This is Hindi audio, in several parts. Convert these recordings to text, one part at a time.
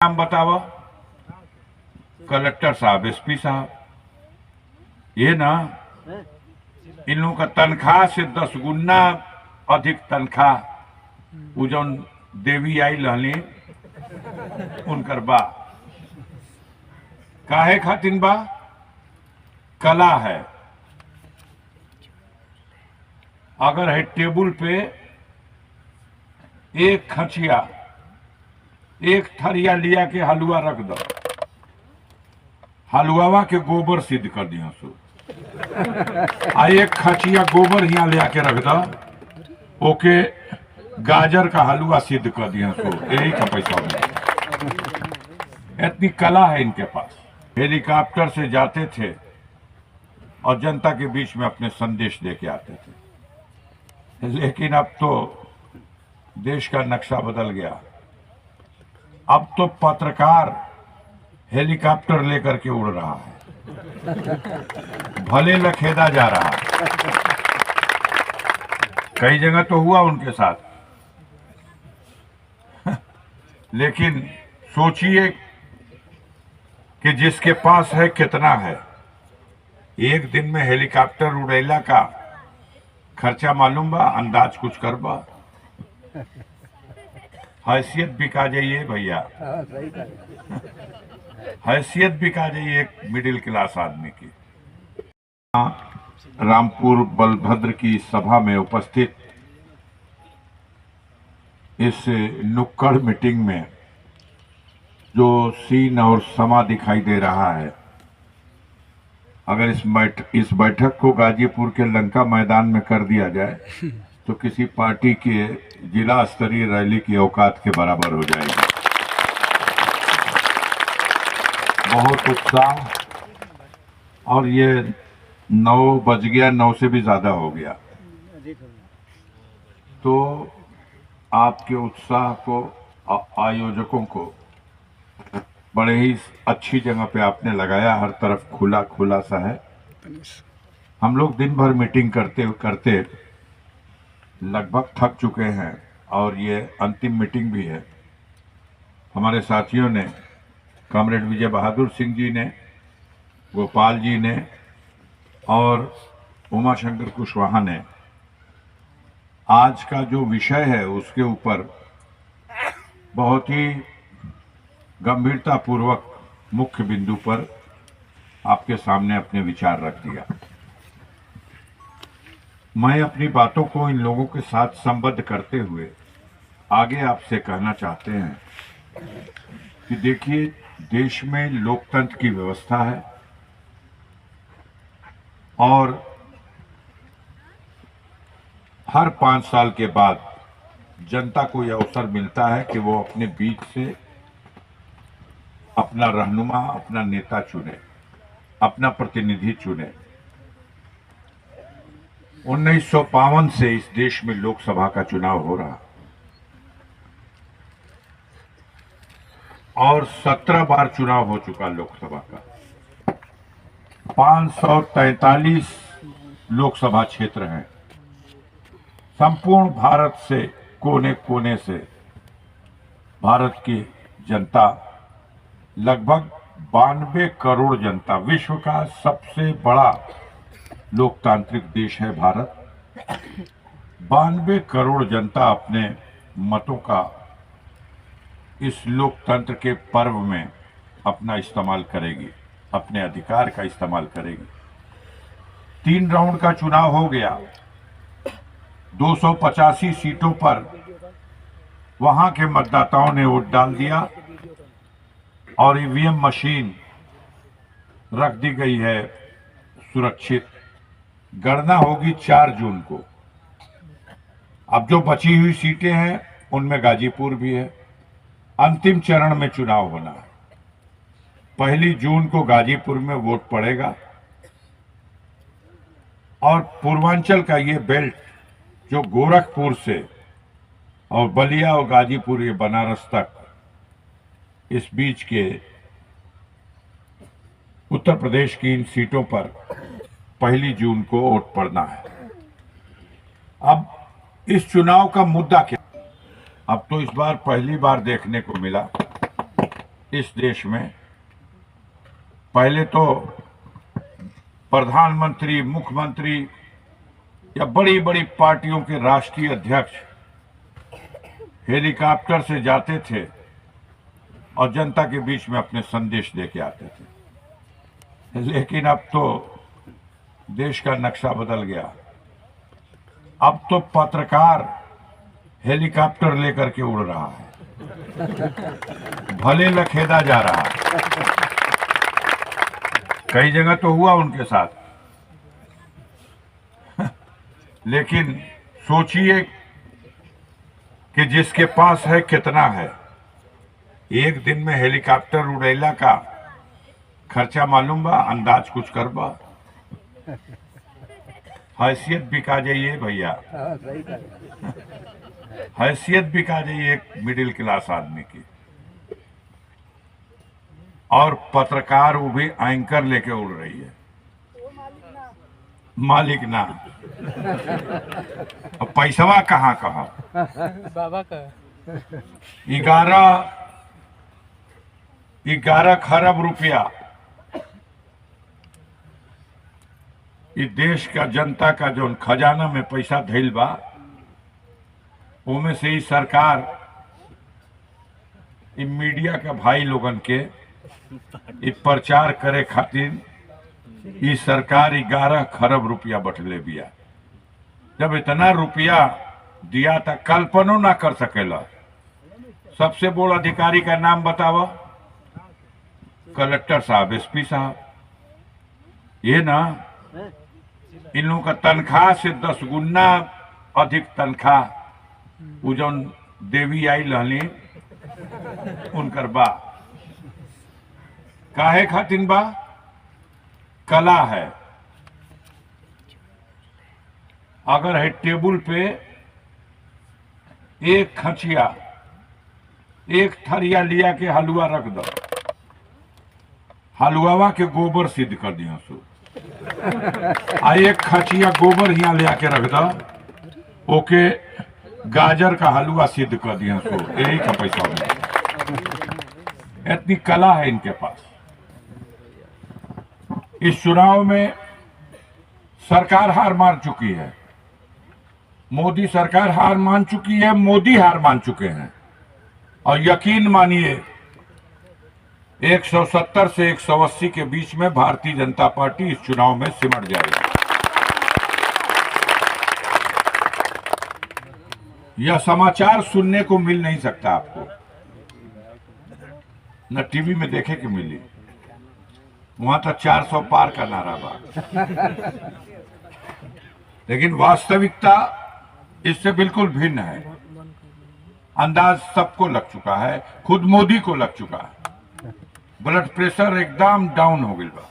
नाम बताओ। कलेक्टर साहब, एसपी साहब, ये ना इन लोगों का तनख्वाह से 10 गुना अधिक तनख्वाह वो जौन देवी आई रहली उनकर बा। काहे खातिन बा? कला है। अगर है टेबुल पे एक खचिया एक थरिया लिया के हलवा रख दो, हलुआवा के गोबर सिद्ध कर दिया सो। आ एक खचिया गोबर यहाँ ले आके रख दो, ओके गाजर का हलवा सिद्ध कर दिया सो। यही का पैसा मिला। इतनी कला है इनके पास। हेलीकॉप्टर से जाते थे और जनता के बीच में अपने संदेश लेके आते थे। लेकिन अब तो देश का नक्शा बदल गया। अब तो पत्रकार हेलीकॉप्टर लेकर के उड़ रहा है, भले लखेदा जा रहा है। कई जगह तो हुआ उनके साथ। लेकिन सोचिए कि जिसके पास है कितना है। एक दिन में हेलीकॉप्टर उड़ैला का खर्चा मालूम बा? अंदाज कुछ करबा? हैसियत बिका जाइए भैया, हैसियत बिका जाइए एक मिडिल क्लास आदमी की। रामपुर बलभद्र की सभा में उपस्थित इस नुक्कड़ मीटिंग में जो सीन और समा दिखाई दे रहा है, अगर इस बैठक को गाजीपुर के लंका मैदान में कर दिया जाए तो किसी पार्टी के जिला स्तरीय रैली की औकात के बराबर हो जाएगी। बहुत उत्साह, और ये 9 बज गया, 9 से भी ज्यादा हो गया। तो आपके उत्साह को, आयोजकों को बड़े ही अच्छी जगह पे आपने लगाया। हर तरफ खुला खुला सा है। हम लोग दिन भर मीटिंग करते करते लगभग थक चुके हैं और ये अंतिम मीटिंग भी है। हमारे साथियों ने, कॉमरेड विजय बहादुर सिंह जी ने, गोपाल जी ने और उमाशंकर कुशवाहा ने आज का जो विषय है उसके ऊपर बहुत ही गंभीरता पूर्वक मुख्य बिंदु पर आपके सामने अपने विचार रख दिया। मैं अपनी बातों को इन लोगों के साथ संबद्ध करते हुए आगे आपसे कहना चाहते हैं कि देखिए, देश में लोकतंत्र की व्यवस्था है और हर 5 साल के बाद जनता को यह अवसर मिलता है कि वो अपने बीच से अपना रहनुमा, अपना नेता चुने, अपना प्रतिनिधि चुने। 1952 से इस देश में लोकसभा का चुनाव हो रहा और 17 बार चुनाव हो चुका लोकसभा का। 543 लोकसभा क्षेत्र हैं। संपूर्ण भारत से, कोने कोने से भारत की जनता, लगभग 92 करोड़ जनता, विश्व का सबसे बड़ा लोकतांत्रिक देश है भारत। 92 करोड़ जनता अपने मतों का इस लोकतंत्र के पर्व में अपना इस्तेमाल करेगी, अपने अधिकार का इस्तेमाल करेगी। 3 राउंड का चुनाव हो गया। 285 सीटों पर वहां के मतदाताओं ने वोट डाल दिया और ईवीएम मशीन रख दी गई है सुरक्षित। गणना होगी 4 जून को। अब जो बची हुई सीटें हैं उनमें गाजीपुर भी है। अंतिम चरण में चुनाव होना है। 1 जून को गाजीपुर में वोट पड़ेगा और पूर्वांचल का ये बेल्ट जो गोरखपुर से और बलिया और गाजीपुर, ये बनारस तक, इस बीच के उत्तर प्रदेश की इन सीटों पर 1 जून को वोट पड़ना है। अब इस चुनाव का मुद्दा क्या? अब तो इस बार पहली बार देखने को मिला इस देश में पहले तो प्रधानमंत्री, मुख्यमंत्री या बड़ी बड़ी पार्टियों के राष्ट्रीय अध्यक्ष हेलीकॉप्टर से जाते थे और जनता के बीच में अपने संदेश लेके आते थे। लेकिन अब तो देश का नक्शा बदल गया। अब तो पत्रकार हेलीकॉप्टर लेकर के उड़ रहा है, भले लखेदा जा रहा है। कई जगह तो हुआ उनके साथ। लेकिन सोचिए कि जिसके पास है कितना है। एक दिन में हेलीकॉप्टर उड़ैला का खर्चा मालूम बा, अंदाज कुछ कर बा। हैसियत बिका जाइए भैया, हैसियत बिका जाइए एक मिडिल क्लास आदमी की। और पत्रकार वो भी एंकर लेके उड़ रही है, मालिक ना। अब पैसवा कहाँ बाबा का 11 खरब रुपया इस देश का जनता का जो खजाना में पैसा धइल बा, उनमें से ही सरकार इन मीडिया का भाई लोगन के इ प्रचार करे खातिर ई सरकार 11 खरब रुपया बटले बिया। जब इतना रुपया दिया था, कल्पनो ना कर सकेला। सबसे बड़ा अधिकारी का नाम बतावा, कलेक्टर साहब, एसपी साहब। ये ना इन लोगों का तनख्वाह से 10 गुना अधिक तनख्वाह वो जौन देवी आई रहली उनकर बा। काहे खातिर बा? कला है। अगर है टेबल पे एक खचिया, एक थरिया लिया के हलवा रख दो, हलवावा के गोबर सिद्ध कर दिया सो। आ एक खचिया गोबर यहाँ ले आके रख दो, ओके गाजर का हलवा सिद्ध कर दिया सो। यही का पैसा मिला। इतनी कला है इनके पास। इस चुनाव में सरकार हार मान चुकी है, मोदी सरकार हार मान चुकी है, मोदी हार मान चुके हैं। और यकीन मानिए 170 से 180 के बीच में भारतीय जनता पार्टी इस चुनाव में सिमट जाएगी। यह समाचार सुनने को मिल नहीं सकता आपको, न टीवी में देखे कि मिली। वहां तो 400 पार का नारा बा। लेकिन वास्तविकता इससे बिल्कुल भिन्न है। अंदाज सबको लग चुका है, खुद मोदी को लग चुका है। ब्लड प्रेशर एकदम डाउन हो गई बा।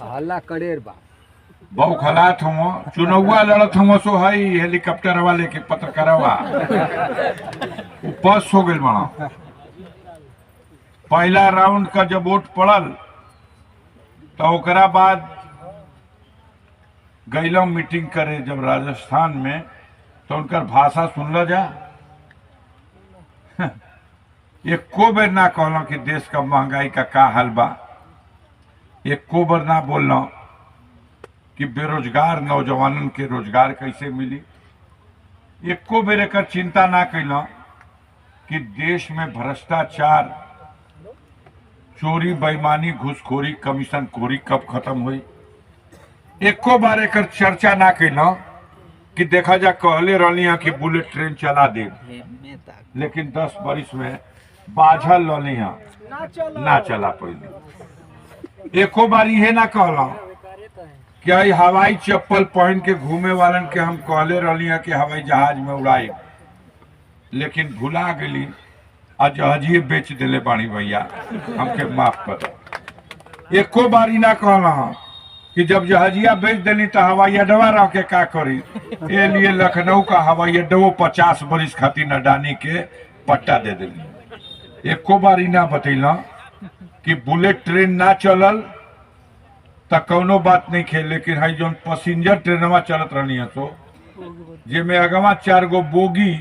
हल्ला कड़ेर बा, बहुत हालात हुआ, चुनावा लड़त हुआ सो है हेलीकॉप्टर वाले के पत्रकारवा पास हो गई बना। पहला राउंड का जब वोट पड़ल तो ओकरा बाद गैलों मीटिंग करे जब राजस्थान में, तो उनकर भाषा सुनल जा। एको बेर ना कहलो कि देश का महंगाई का हाल बा। एको बेर ना बोलना कि बेरोजगार नौजवानन के रोजगार कैसे मिली। एको बेर एकर चिंता ना कैलो कि देश में भ्रष्टाचार, चोरी, बेईमानी, घूसखोरी, कमीशन खोरी कब खत्म हुई। एको बार एकर चर्चा ना कैलो कि देखा जा कहले रहनी है कि बुलेट ट्रेन चला दे, लेकिन 10 बरिस में बाझल रहनी है, ना चला पहले। एको बार ये ना कहला क्या हवाई चप्पल पहन के घूमे वालन के हम कहले रहनी है कि हवाई जहाज में उड़ाए, लेकिन भुला गई आ जहाजिए बेच दिले बाणी भैया, हमके माफ कर। एको बारी ना कहला कि जब जहाजिया बेच देनी तो हवाई अड्डा रह के का करी। ए लिए लखनऊ का हवाई अड्डा 50 बरिस खातिर अडानी के पट्टा दे दिली। एको बारी ना बतैला कि बुलेट ट्रेन ना चलल तो कौनो बात नहीं खे, लेकिन है जो पैसेंजर ट्रेनवा चलत रहनी है सो जेमे अगवा 4 गो बोगी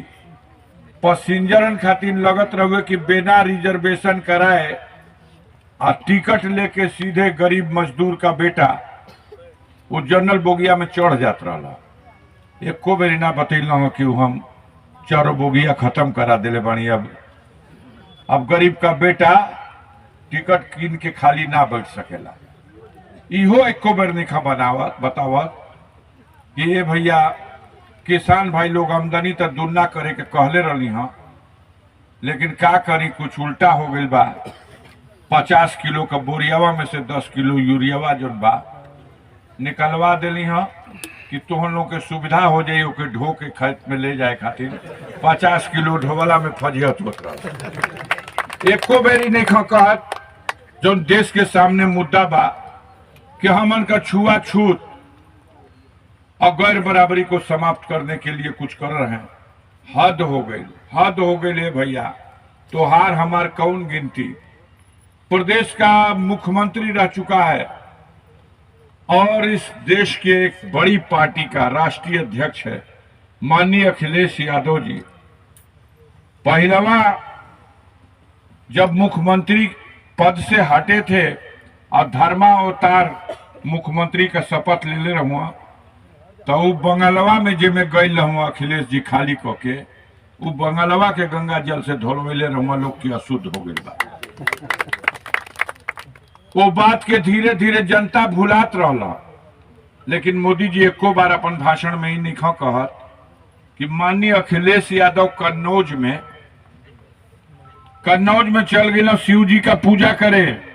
पैसेंजरन खातिर लगत रहुए कि बिना रिजर्वेशन कराए आ टिकट लेके सीधे गरीब मजदूर का बेटा वो जनरल बोगिया में चढ़ जात रहा। एको बेरी ना बतैल कि हम चारों बोगिया खत्म करा दिले बानी। अब गरीब का बेटा टिकट कीन के खाली ना बैठ सकेला। इहो एको बेर निखा बतावत कि ये भैया किसान भाई लोग आमदनी तो दुन्ना करे के कहले रही हाँ, लेकिन का करी कुछ उल्टा हो गई बा। 50 किलो का बोरियावा में से 10 किलो यूरियावा जो बा निकलवा दिली हाँ कि तुहन लोग के सुविधा हो जाये ओके ढो के खेत में ले जाए खातिर 50 किलो ढोवला में फजियत होत रहा। एको बेरी नहीं कहत जो देश के सामने मुद्दा बा कि हमन का छुआछूत और गैर बराबरी को समाप्त करने के लिए कुछ कर रहे हैं। हद हो गई ले भैया। तोहार हमार कौन गिनती। प्रदेश का मुख्यमंत्री रह चुका है और इस देश के एक बड़ी पार्टी का राष्ट्रीय अध्यक्ष है माननीय अखिलेश यादव जी। पहलवा जब मुख्यमंत्री पद से हटे थे और धर्मावतार मुख्यमंत्री का शपथ ले ले रहुआ तो वो बंगलवा में जे में गई रहूँ अखिलेश जी खाली क के वो बंगलवा के गंगा जल से धोलवेले रहूँ लोग की अशुद्ध हो गई बा। वो बात के धीरे धीरे जनता भुलात रहला, लेकिन मोदी जी एको बार अपन भाषण में ही निखा कहत कि माननीय अखिलेश यादव कन्नौज में चल गए शिव जी का पूजा करे।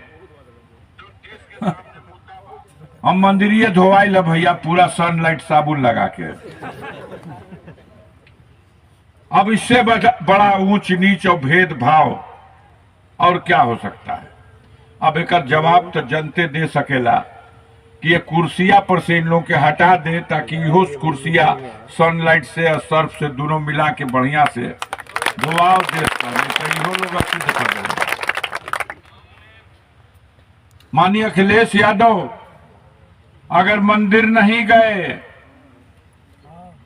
हम मंदिरिये धोवाई ला भैया पूरा सनलाइट साबुन लगा के। अब इससे बड़ा ऊंच नीच और भेदभाव और क्या हो सकता है। अब एक जवाब तो जनते दे सकेला कि ये कुर्सिया पर से इन लोग के हटा दे ताकि इहो कुर्सिया सनलाइट से और सर्फ से दोनों मिला के बढ़िया से धोआव देश का तो इहो लोग अशुद्ध कर देंगे। माननीय अखिलेश यादव अगर मंदिर नहीं गए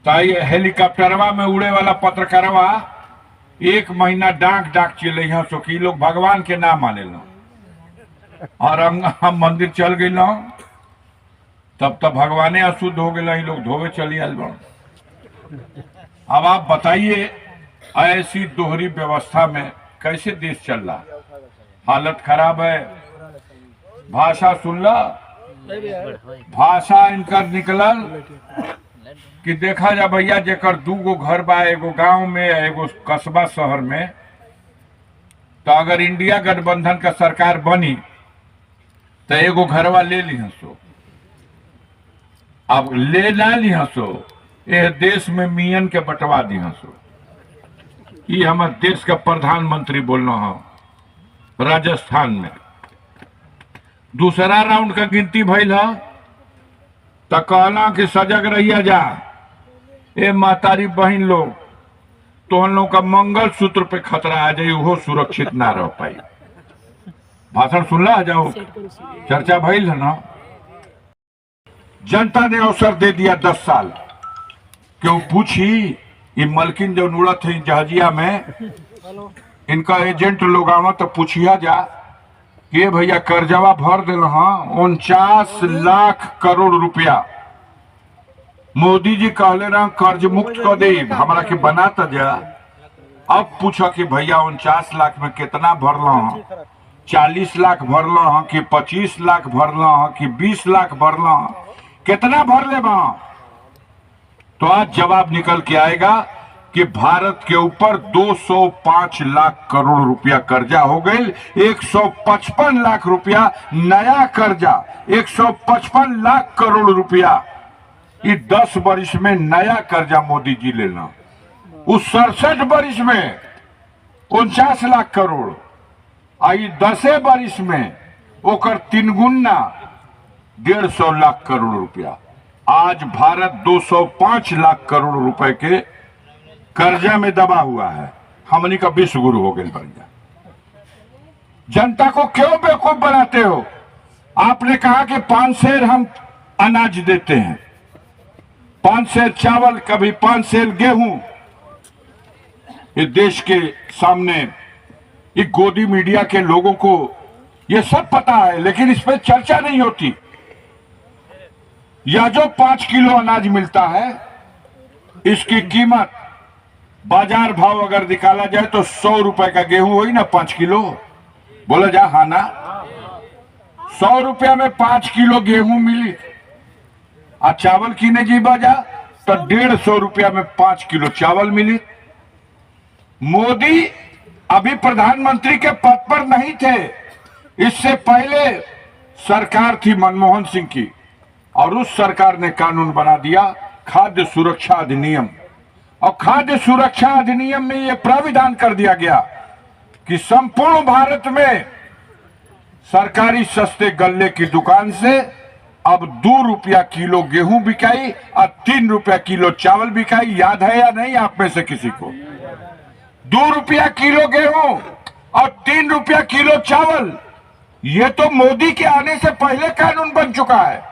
तो ये हेलीकॉप्टरवा में उड़े वाला पत्रकारवा 1 महीना डाक चले यहाँ सो कि लोग भगवान के नाम माने लो और हम मंदिर चल गए तब तक भगवाने अशुद्ध हो गए लोग धोवे चली आल। अब आप बताइए ऐसी दोहरी व्यवस्था में कैसे देश चल रहा। हालत खराब है। भाषा सुनला, भाषा इनकर निकलल कि देखा जा भैया जेकर 2 गो घर बा, एगो गांव में एगो कस्बा शहर में, तो अगर इंडिया गठबंधन का सरकार बनी तो एगो घरवा ले ली सो। अब ले ना ली सो ये देश में मियन के बंटवा दी सो। ये हमारे देश का प्रधानमंत्री बोलना है। राजस्थान में दूसरा राउंड का गिनती भइल है तो कहला कि सजग रहिया जा ए मातारी बहन लोग, तो हम लोग का मंगल सूत्र पे खतरा आ जाए, वो सुरक्षित ना रह पाई। भाषण सुनला आ जाओ, चर्चा भइल है ना। जनता ने अवसर दे दिया 10 साल। क्यों पूछी ये मलकिन जो उड़त है जहाजिया में, इनका एजेंट लोग आवा तो पूछिया जा कि भैया कर्जवा भर दिल। हाँ 49 लाख करोड़ रुपया मोदी जी कहले रहा कर्ज मुक्त कर दे, हमारा के बनाता जा। अब पूछा कि भैया 49 लाख में कितना भरला हाँ, 40 लाख भरला हाँ कि 25 लाख भरला हाँ कि 20 लाख भरला हाँ, कितना भर ले बा। तो आज जवाब निकल के आएगा कि भारत के ऊपर 205 लाख करोड़ रुपया कर्जा हो गई। 155 लाख रुपया नया कर्जा, 155 लाख करोड़ रुपया ये 10 वर्ष में नया कर्जा मोदी जी लेना। उस 67 वर्ष में 49 लाख करोड़ आई 10 वर्ष में ओकर 3 गुना 150 लाख करोड़ रुपया। आज भारत 205 लाख करोड़ रुपए के कर्जा में दबा हुआ है। हमनी का विश्व गुरु हो गए बढ़िया। जनता को क्यों बेवकूफ बनाते हो। आपने कहा कि 5 सेर हम अनाज देते हैं, 5 सेर चावल, कभी 5 सेर गेहूं। इस देश के सामने ये गोदी मीडिया के लोगों को ये सब पता है, लेकिन इस पर चर्चा नहीं होती। यह जो 5 किलो अनाज मिलता है, इसकी कीमत बाजार भाव अगर निकाला जाए तो 100 रुपए का गेहूं हुई ना 5 किलो, बोला जा हाँ ना। 100 रुपया में 5 किलो गेहूं मिली और चावल कीने की बजा तो 150 रुपया में 5 किलो चावल मिली। मोदी अभी प्रधानमंत्री के पद पर नहीं थे, इससे पहले सरकार थी मनमोहन सिंह की, और उस सरकार ने कानून बना दिया खाद्य सुरक्षा अधिनियम। और खाद्य सुरक्षा अधिनियम में यह प्राविधान कर दिया गया कि संपूर्ण भारत में सरकारी सस्ते गल्ले की दुकान से अब 2 रुपया किलो गेहूं बिकाई और 3 रुपया किलो चावल बिकाई। याद है या नहीं आप में से किसी को? 2 रुपया किलो गेहूं और 3 रुपया किलो चावल, ये तो मोदी के आने से पहले कानून बन चुका है।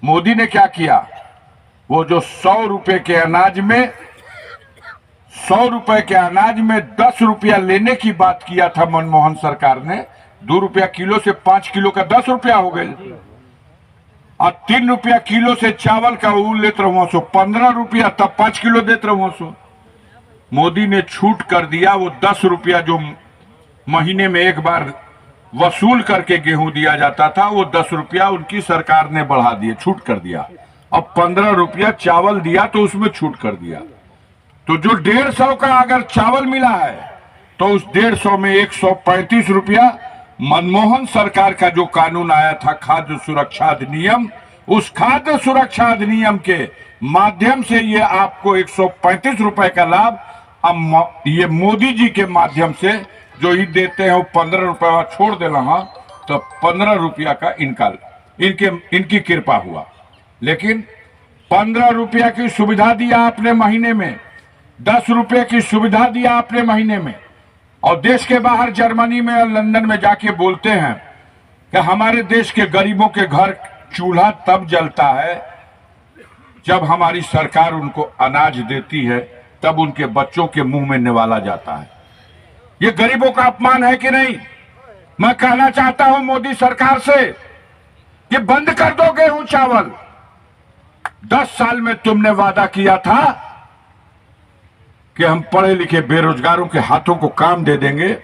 मोदी ने क्या किया, वो जो 100 रुपए के अनाज में 10 रुपया लेने की बात किया था मनमोहन सरकार ने, 2 रुपया किलो से 5 किलो का 10 रुपया हो गए, और 3 रुपया किलो से चावल का वो लेते रहो सो 15 रुपया, तब 5 किलो देते रहो सो। मोदी ने छूट कर दिया, वो 10 रुपया जो महीने में एक बार वसूल करके गेहूं दिया जाता था, वो 10 रुपया उनकी सरकार ने बढ़ा दिए, छूट कर दिया। अब 15 रुपया चावल दिया तो उसमें छूट कर दिया। तो जो 150 का अगर चावल मिला है तो उस 150 में 135 रुपया मनमोहन सरकार का जो कानून आया था खाद्य सुरक्षा अधिनियम, उस खाद्य सुरक्षा अधिनियम के माध्यम से ये आपको 135 रुपए का लाभ अब ये मोदी जी के माध्यम से जो ही देते हैं वो 15 रुपया छोड़ देना, हाँ, तो 15 रुपया का इनकी कृपा हुआ। लेकिन 15 रुपया की सुविधा दिया आपने महीने में, 10 रुपये की सुविधा दिया आपने महीने में, और देश के बाहर जर्मनी में और लंदन में जाके बोलते हैं कि हमारे देश के गरीबों के घर चूल्हा तब जलता है जब हमारी सरकार उनको अनाज देती है, तब उनके बच्चों के मुंह में निवाला जाता है। ये गरीबों का अपमान है कि नहीं? मैं कहना चाहता हूं मोदी सरकार से कि बंद कर दो गेहूं चावल। 10 साल में तुमने वादा किया था कि हम पढ़े लिखे बेरोजगारों के हाथों को काम दे देंगे।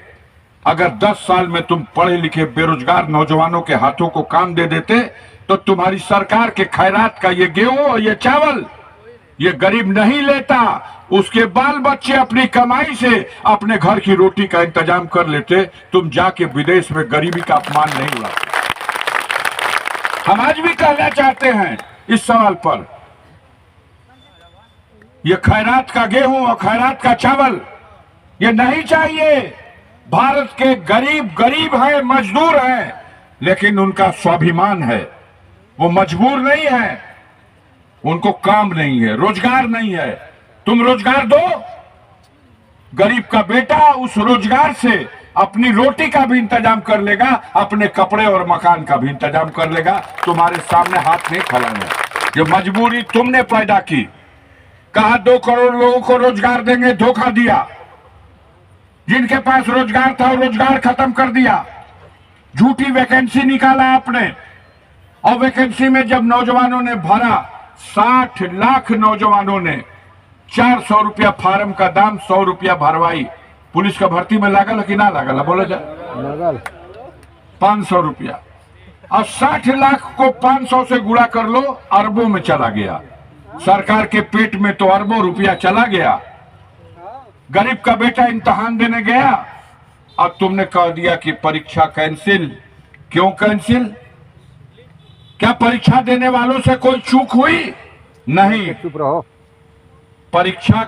अगर 10 साल में तुम पढ़े लिखे बेरोजगार नौजवानों के हाथों को काम दे देते तो तुम्हारी सरकार के खैरात का ये गेहूं और ये चावल ये गरीब नहीं लेता, उसके बाल बच्चे अपनी कमाई से अपने घर की रोटी का इंतजाम कर लेते। तुम जाके विदेश में गरीबी का अपमान नहीं उड़ाते। हम आज भी कहना चाहते हैं इस सवाल पर, ये खैरात का गेहूं और खैरात का चावल ये नहीं चाहिए। भारत के गरीब गरीब हैं, मजदूर हैं, लेकिन उनका स्वाभिमान है, वो मजबूर नहीं है, उनको काम नहीं है, रोजगार नहीं है। तुम रोजगार दो, गरीब का बेटा उस रोजगार से अपनी रोटी का भी इंतजाम कर लेगा, अपने कपड़े और मकान का भी इंतजाम कर लेगा। तुम्हारे सामने हाथ नहीं फैलाना। ये मजबूरी तुमने पैदा की। कहा 2 करोड़ लोगों को रोजगार देंगे, धोखा दिया। जिनके पास रोजगार था वो रोजगार खत्म कर दिया। झूठी वैकेंसी निकाला आपने, और वैकेंसी में जब नौजवानों ने भरा, 60 लाख नौजवानों ने 400 रुपया फार्म का दाम 100 रुपया भरवाई। पुलिस का भर्ती में लागल कि ना लागल? बोला जाए 500 रुपया, और 60 लाख को 500 से गुणा कर लो, अरबों में चला गया। सरकार के पेट में तो अरबों रुपया चला गया। गरीब का बेटा इम्तिहान देने गया और तुमने कह दिया कि परीक्षा कैंसिल। क्यों कैंसिल? क्या परीक्षा देने वालों से कोई चूक हुई? नहीं। चुप रहो। परीक्षा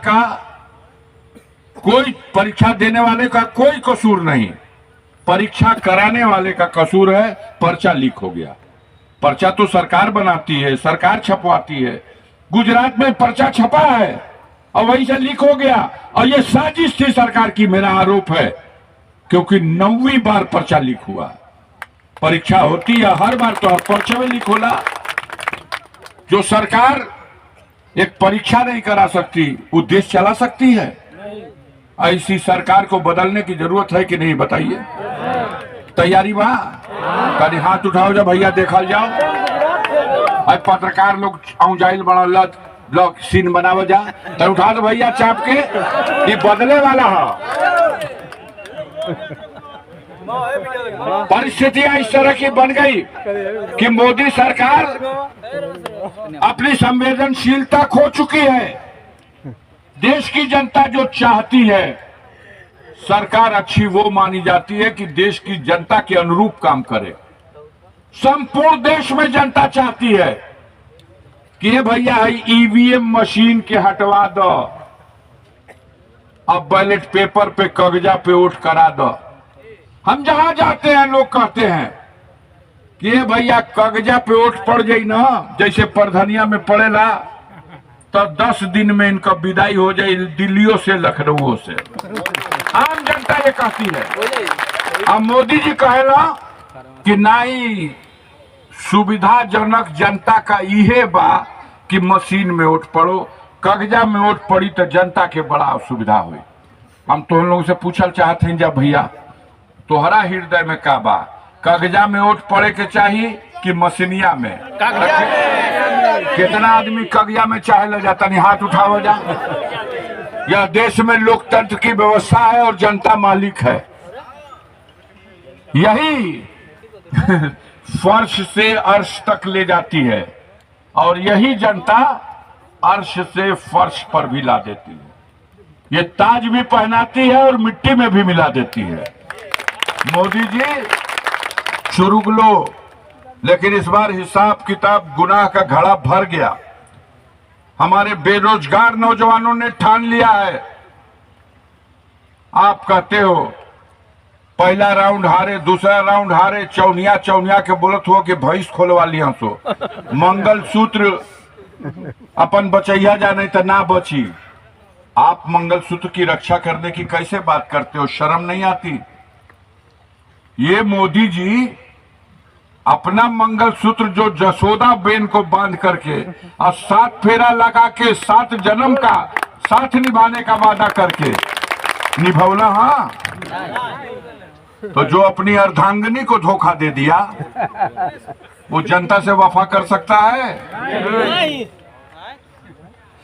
देने वाले का कोई कसूर नहीं, परीक्षा कराने वाले का कसूर है। पर्चा लीक हो गया। पर्चा तो सरकार बनाती है, सरकार छपवाती है। गुजरात में पर्चा छपा है और वहीं से लीक हो गया, और ये साजिश थी सरकार की, मेरा आरोप है, क्योंकि 9वीं बार पर्चा लीक हुआ। परीक्षा होती है हर बार, तो हर पर्चे में लीक होला। जो सरकार एक परीक्षा नहीं करा सकती वो देश चला सकती है? ऐसी सरकार को बदलने की जरूरत है कि नहीं, बताइए। तैयारी बा? कभी हाथ उठाओ जब भैया देखल जाओ। अब पत्रकार लोग जाइल बड़ा लोग सीन बनाव जा तो उठा दो भैया चाप के, ये बदले वाला है। परिस्थितियां इस तरह की बन गई कि मोदी सरकार अपनी संवेदनशीलता खो चुकी है। देश की जनता जो चाहती है, सरकार अच्छी वो मानी जाती है कि देश की जनता के अनुरूप काम करे। संपूर्ण देश में जनता चाहती है कि ये भैया ईवीएम मशीन के हटवा दो, अब बैलेट पेपर पे कागजा पे वोट करा दो। हम जहां जाते हैं लोग कहते हैं कि ये भैया कागजा पे वोट पड़ जाई ना, जैसे परधनिया में पड़ेला, तो 10 दिन में इनका विदाई हो जाए दिल्लियों से, लखनऊ से। आम जनता ये कहती है। अब मोदी जी कहेला कि नहीं, सुविधाजनक जनता का इहे बा कि मशीन में वोट पड़ो, कागजा में वोट पड़ी तो जनता के बड़ा असुविधा हुई। हम तो लोगों से पूछल चाहते हैं, जब भैया तोहरा हृदय में का बा, कागजा में वोट पड़े के चाहिए कि मशीनिया में? कितना आदमी कागजा में चाहे ले जाता, नहीं हाथ उठाओ जा। यह देश में लोकतंत्र की व्यवस्था है और जनता मालिक है। यही फर्श से अर्श तक ले जाती है और यही जनता अर्श से फर्श पर भी ला देती है। ये ताज भी पहनाती है और मिट्टी में भी मिला देती है। मोदी जी चुरुगलो, लेकिन इस बार हिसाब किताब गुनाह का घड़ा भर गया। हमारे बेरोजगार नौजवानों ने ठान लिया है। आप कहते हो पहला राउंड हारे, दूसरा राउंड हारे, चौनिया के बोलत हो कि भैंस खोलवा लिया सो मंगलसूत्र अपन बचैया जाने तो ना बची। आप मंगलसूत्र की रक्षा करने की कैसे बात करते हो? शर्म नहीं आती? ये मोदी जी अपना मंगलसूत्र जो जसोदा बेन को बांध करके और 7 फेरा लगा के 7 जन्म का साथ निभाने का वादा करके निभौला। हाँ, तो जो अपनी अर्धांगिनी को धोखा दे दिया वो जनता से वफा कर सकता है?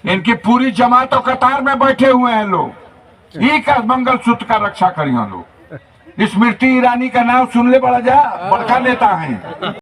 इनकी पूरी जमात और कतार में बैठे हुए हैं लोग। ये का मंगलसूत्र का रक्षा करिए लोग। स्मृति ईरानी का नाम सुन ले, बड़ा जा बड़का नेता है।